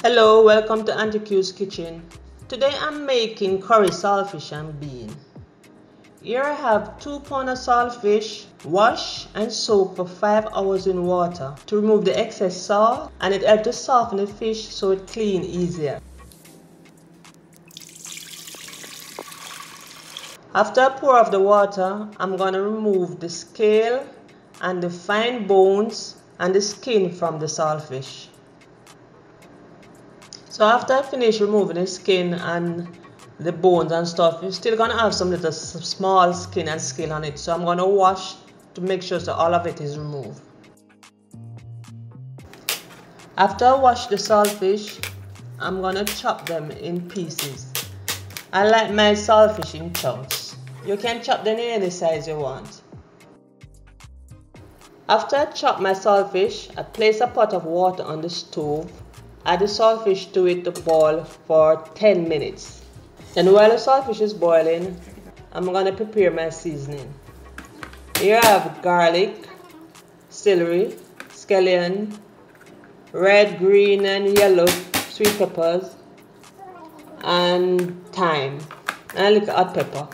Hello, welcome to Auntie Q's Kitchen. Today I'm making curry saltfish and bean. Here I have 2 pounds of saltfish, wash and soak for 5 hours in water to remove the excess salt, and it helps to soften the fish so it clean easier. After I pour off the water, I'm going to remove the scale and the fine bones and the skin from the saltfish. So after I finish removing the skin and the bones and stuff, you're still gonna have some little small skin and scale on it. So I'm gonna wash to make sure that all of it is removed. After I wash the saltfish, I'm gonna chop them in pieces. I like my saltfish in chunks. You can chop them in any size you want. After I chop my saltfish, I place a pot of water on the stove. Add the saltfish to it to boil for 10 minutes. Then while the saltfish is boiling, I'm going to prepare my seasoning. Here I have garlic, celery, scallion, red, green and yellow sweet peppers, and thyme, and a little hot pepper.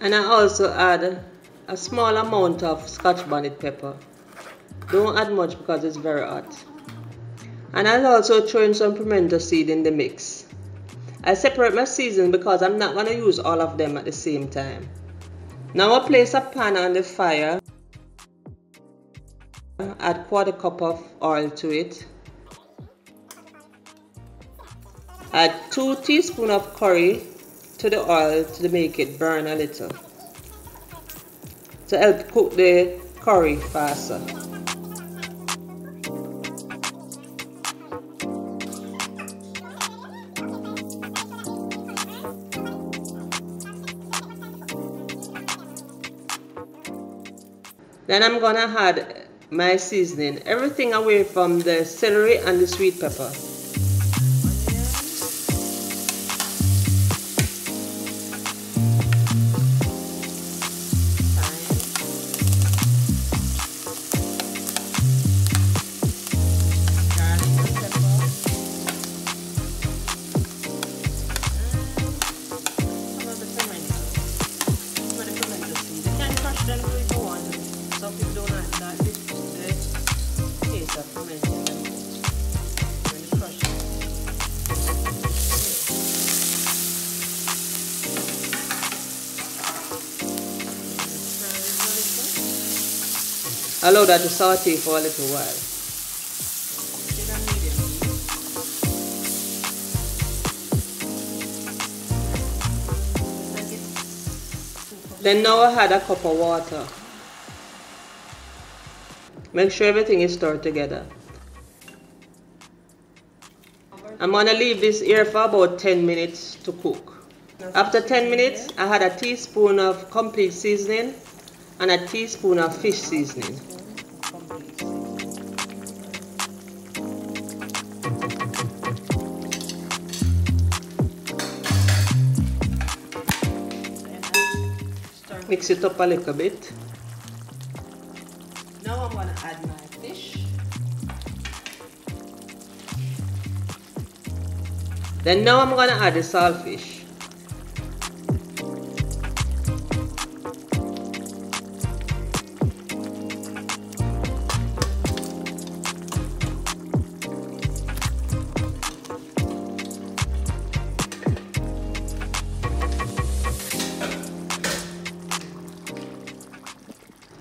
And I also add a small amount of Scotch bonnet pepper. Don't add much because it's very hot. And I'll also throw in some pimento seed in the mix. I separate my seasoning because I'm not going to use all of them at the same time. Now I place a pan on the fire. Add 1/4 cup of oil to it. Add 2 teaspoons of curry to the oil to make it burn a little, to help cook the curry faster. Then I'm gonna add my seasoning, everything away from the celery and the sweet pepper. Some people don't like that. This is the taste of fermenting them when you crush it. Allow that to saute for a little while. Then now I add a cup of water. Make sure everything is stirred together. I'm gonna leave this here for about 10 minutes to cook. After 10 minutes, I add a teaspoon of complete seasoning and a teaspoon of fish seasoning. Stir mix it up a little bit. Now I'm gonna add my fish. Then now I'm gonna add the saltfish.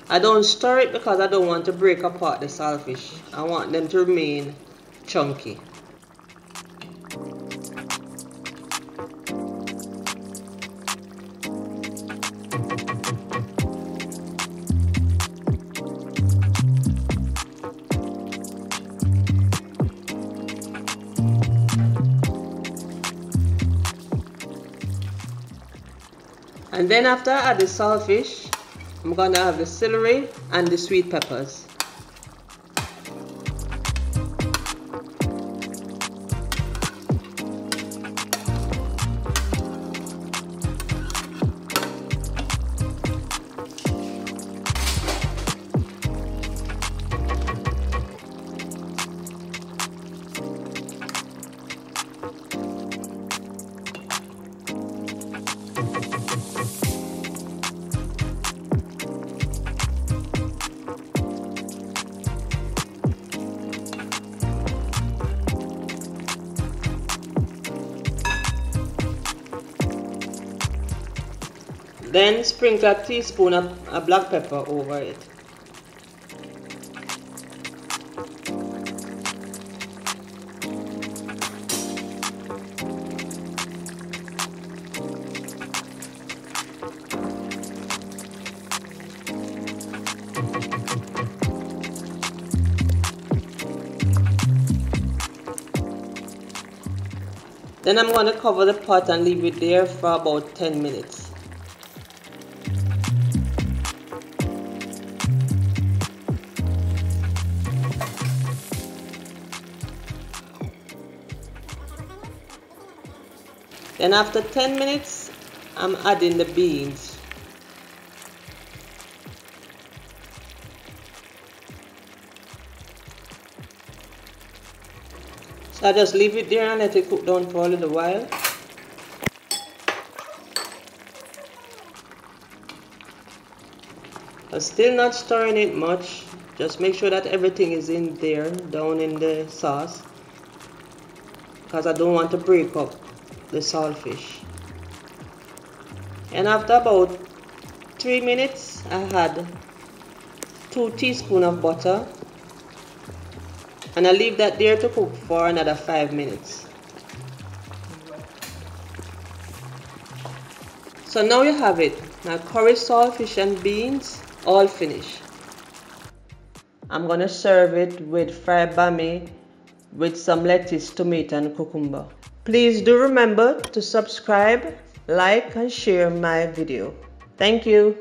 I don't stir it because I don't want to break apart the saltfish. I want them to remain chunky. And then after I add the saltfish, I'm gonna have the celery and the sweet peppers. Then sprinkle a teaspoon of black pepper over it. Then I'm going to cover the pot and leave it there for about 10 minutes. Then after 10 minutes, I'm adding the beans. So I just leave it there and let it cook down for a little while. I'm still not stirring it much. Just make sure that everything is in there, down in the sauce, because I don't want to break up the saltfish. And after about 3 minutes, I had 2 teaspoons of butter, and I leave that there to cook for another 5 minutes. So now you have it, my curry saltfish and beans all finished. I'm gonna serve it with fried bami with some lettuce, tomato and cucumber. Please do remember to subscribe, like and share my video. Thank you.